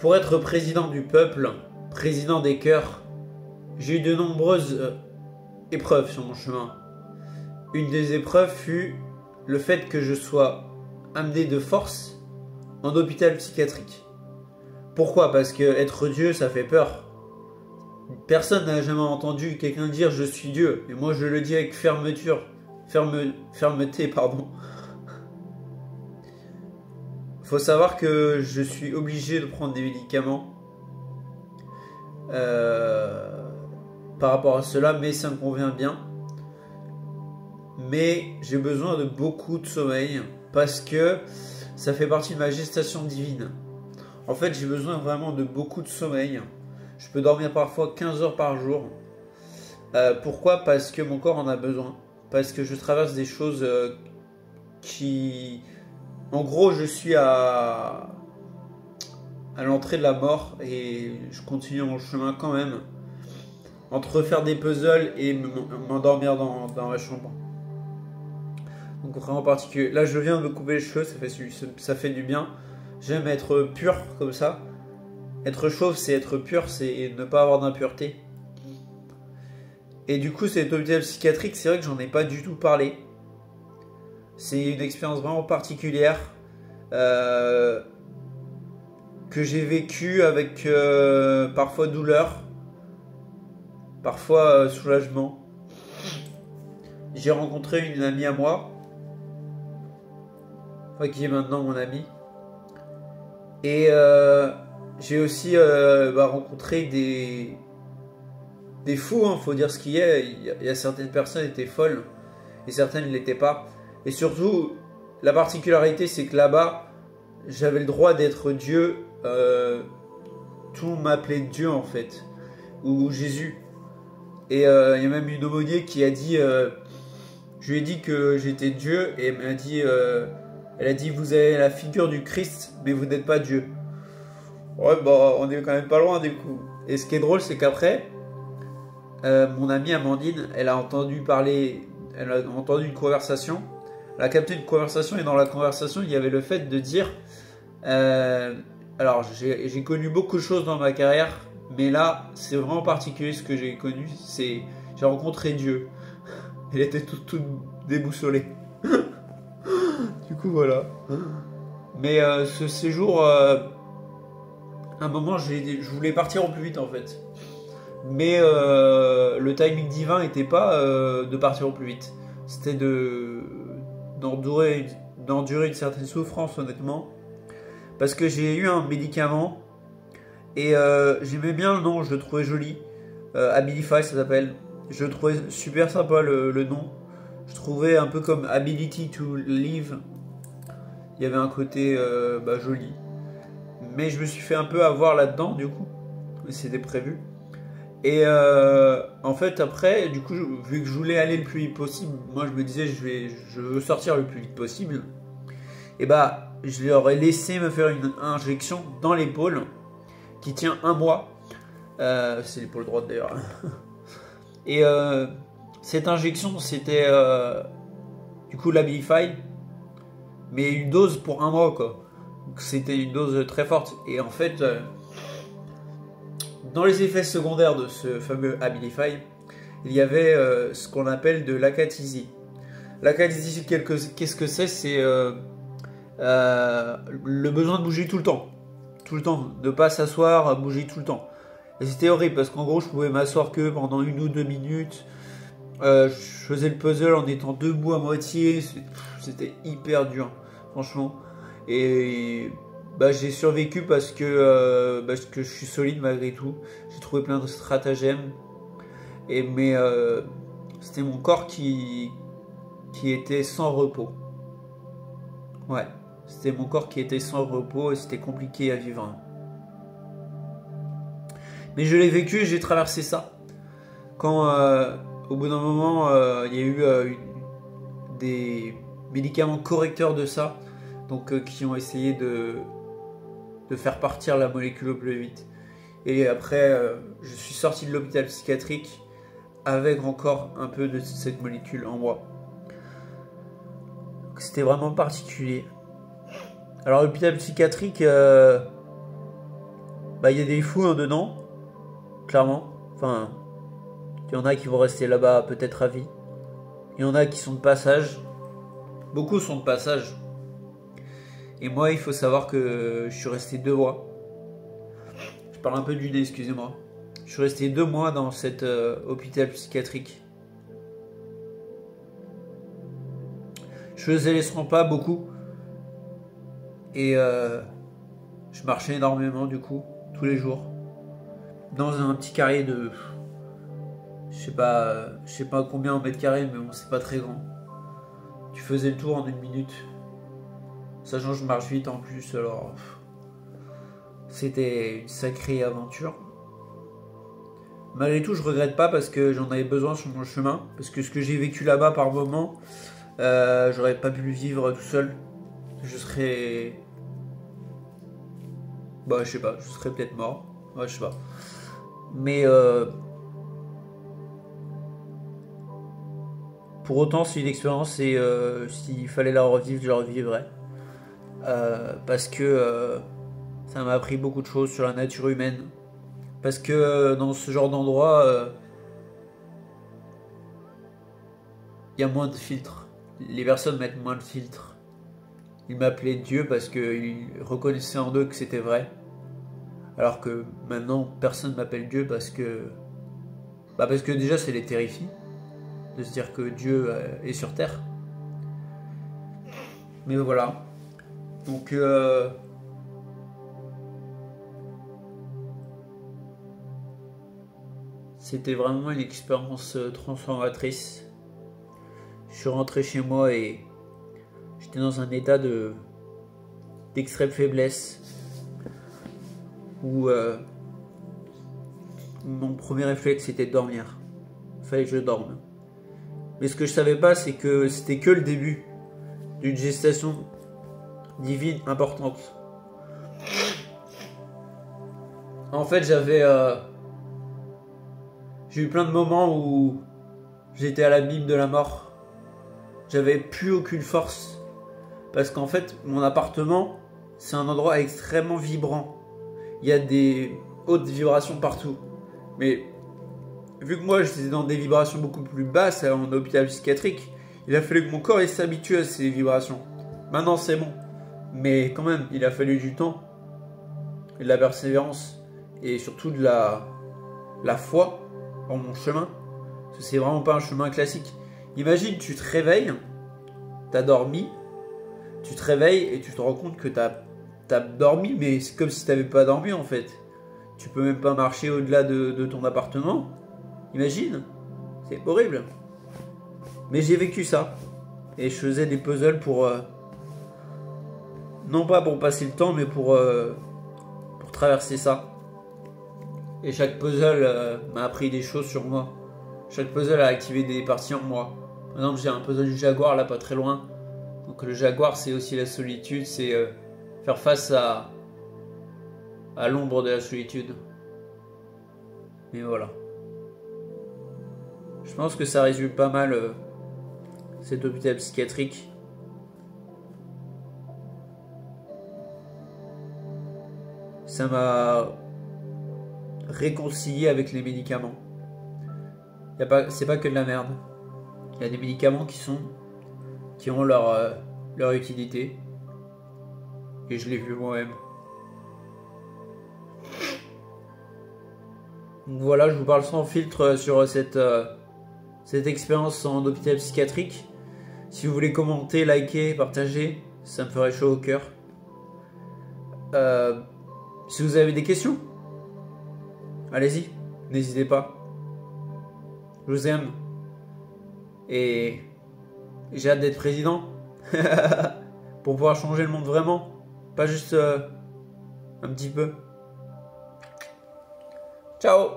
Pour être président du peuple, président des cœurs, j'ai eu de nombreuses épreuves sur mon chemin. Une des épreuves fut le fait que je sois amené de force en hôpital psychiatrique. Pourquoi? Parce que être Dieu, ça fait peur. Personne n'a jamais entendu quelqu'un dire je suis Dieu. Et moi je le dis avec fermeté, pardon. Faut savoir que je suis obligé de prendre des médicaments par rapport à cela, mais ça me convient bien. Mais j'ai besoin de beaucoup de sommeil parce que ça fait partie de ma gestation divine. En fait, j'ai besoin vraiment de beaucoup de sommeil. Je peux dormir parfois 15 heures par jour. Pourquoi? Parce que mon corps en a besoin. Parce que je traverse des choses qui... En gros, je suis à l'entrée de la mort et je continue mon chemin quand même. Entre faire des puzzles et m'endormir dans ma chambre. Donc vraiment particulier. Là, je viens de me couper les cheveux, ça fait du bien. J'aime être pur comme ça. Être chauve, c'est être pur, c'est ne pas avoir d'impureté. Et du coup, cet hôpital psychiatrique, c'est vrai que j'en ai pas du tout parlé. C'est une expérience vraiment particulière que j'ai vécue avec parfois douleur, parfois soulagement. J'ai rencontré une amie à moi, qui est maintenant mon amie. Et j'ai aussi rencontré des fous, hein, faut dire ce qu'il y a. Il y a certaines personnes qui étaient folles et certaines ne l'étaient pas. Et surtout, la particularité, c'est que là-bas, j'avais le droit d'être Dieu. Tout le monde m'appelait Dieu en fait, ou Jésus. Et il y a même une aumônier qui a dit, je lui ai dit que j'étais Dieu et elle a dit vous avez la figure du Christ, mais vous n'êtes pas Dieu. Ouais, bah on est quand même pas loin du coup. Et ce qui est drôle, c'est qu'après, mon amie Amandine, elle a entendu une conversation. Elle a capté une conversation et dans la conversation, il y avait le fait de dire alors j'ai connu beaucoup de choses dans ma carrière, mais là, c'est vraiment particulier ce que j'ai connu. J'ai rencontré Dieu. Elle était toute déboussolée. Du coup, voilà. Mais ce séjour, à un moment, je voulais partir au plus vite en fait. Mais le timing divin n'était pas de partir au plus vite. C'était d'endurer une certaine souffrance, honnêtement. Parce que j'ai eu un médicament et j'aimais bien le nom, je le trouvais joli. Abilify, ça s'appelle. Je le trouvais super sympa le nom. Je trouvais un peu comme Ability to Live. Il y avait un côté joli. Mais je me suis fait un peu avoir là-dedans, du coup. C'était prévu. Et en fait, après, du coup, vu que je voulais aller le plus vite possible, moi je me disais, je veux sortir le plus vite possible. Et je leur ai laissé me faire une injection dans l'épaule qui tient 1 mois. C'est l'épaule droite d'ailleurs. Et cette injection, c'était du coup l'Abilify, mais une dose pour 1 mois quoi. C'était une dose très forte. Et en fait, dans les effets secondaires de ce fameux Abilify, il y avait ce qu'on appelle de l'acathysie. L'acathysie, qu'est-ce que c'est? C'est le besoin de bouger tout le temps. Tout le temps, de ne pas s'asseoir, bouger tout le temps. Et c'était horrible parce qu'en gros, je pouvais m'asseoir que pendant 1 ou 2 minutes. Je faisais le puzzle en étant debout à moitié. C'était hyper dur, franchement. Et j'ai survécu parce que je suis solide malgré tout. J'ai trouvé plein de stratagèmes. Mais c'était mon corps qui était sans repos. Ouais, c'était mon corps qui était sans repos et c'était compliqué à vivre. Mais je l'ai vécu et j'ai traversé ça. Quand au bout d'un moment, il y a eu des médicaments correcteurs de ça, donc qui ont essayé de faire partir la molécule au plus vite. Et après, je suis sorti de l'hôpital psychiatrique avec encore un peu de cette molécule en moi. C'était vraiment particulier. Alors l'hôpital psychiatrique, bah il y a des fous hein, dedans, clairement. Enfin, il y en a qui vont rester là-bas peut-être à vie. Il y en a qui sont de passage. Beaucoup sont de passage. Et moi, il faut savoir que je suis resté 2 mois. Je parle un peu du nez, excusez-moi. Je suis resté 2 mois dans cet hôpital psychiatrique. Je faisais les 100 pas beaucoup. Et je marchais énormément du coup, tous les jours. Dans un petit carré de... Je sais pas combien en mètres carrés, mais bon, c'est pas très grand. Tu faisais le tour en 1 minute. Sachant que je marche vite en plus, alors... C'était une sacrée aventure. Malgré tout, je regrette pas parce que j'en avais besoin sur mon chemin. Parce que ce que j'ai vécu là-bas par moment, j'aurais pas pu le vivre tout seul. Je serais... Bah, je sais pas, je serais peut-être mort. Ouais, je sais pas. Mais pour autant, c'est une expérience et s'il fallait la revivre, je la revivrais. Parce que ça m'a appris beaucoup de choses sur la nature humaine. Parce que dans ce genre d'endroit, il y a moins de filtres. Les personnes mettent moins de filtres. Ils m'appelaient Dieu parce qu'ils reconnaissaient en eux que c'était vrai. Alors que maintenant, personne m'appelle Dieu parce que... Bah parce que déjà, ça les terrifie. De se dire que Dieu est sur Terre. Mais voilà. Donc... C'était vraiment une expérience transformatrice. Je suis rentré chez moi et j'étais dans un état d'extrême faiblesse où mon premier réflexe c'était de dormir. Il fallait que je dorme. Mais ce que je savais pas, c'est que c'était que le début d'une gestation divine importante. En fait, j'ai eu plein de moments où j'étais à l'abîme de la mort. J'avais plus aucune force. Parce qu'en fait, mon appartement, c'est un endroit extrêmement vibrant. Il y a des hautes vibrations partout. Mais vu que moi, j'étais dans des vibrations beaucoup plus basses en hôpital psychiatrique, il a fallu que mon corps s'habitue à ces vibrations. Maintenant, c'est bon. Mais quand même, il a fallu du temps, et de la persévérance, et surtout de la foi dans mon chemin. Parce que c'est vraiment pas un chemin classique. Imagine, tu te réveilles, t'as dormi, tu te réveilles et tu te rends compte que t'as dormi, mais c'est comme si t'avais pas dormi en fait. Tu peux même pas marcher au-delà de ton appartement. Imagine, c'est horrible. Mais j'ai vécu ça. Et je faisais des puzzles pour... non pas pour passer le temps, mais pour traverser ça. Et chaque puzzle m'a appris des choses sur moi. Chaque puzzle a activé des parties en moi. Par exemple, j'ai un puzzle du jaguar là, pas très loin. Donc le jaguar, c'est aussi la solitude, c'est faire face à l'ombre de la solitude. Mais voilà. Je pense que ça résume pas mal cet hôpital psychiatrique. Ça m'a réconcilié avec les médicaments. C'est pas que de la merde. Il y a des médicaments qui ont leur utilité. Et je l'ai vu moi-même. Donc voilà, je vous parle sans filtre sur cette expérience en hôpital psychiatrique. Si vous voulez commenter, liker, partager, ça me ferait chaud au cœur. Si vous avez des questions, allez-y, n'hésitez pas. Je vous aime. Et j'ai hâte d'être président. Pour pouvoir changer le monde vraiment. Pas juste un petit peu. Ciao.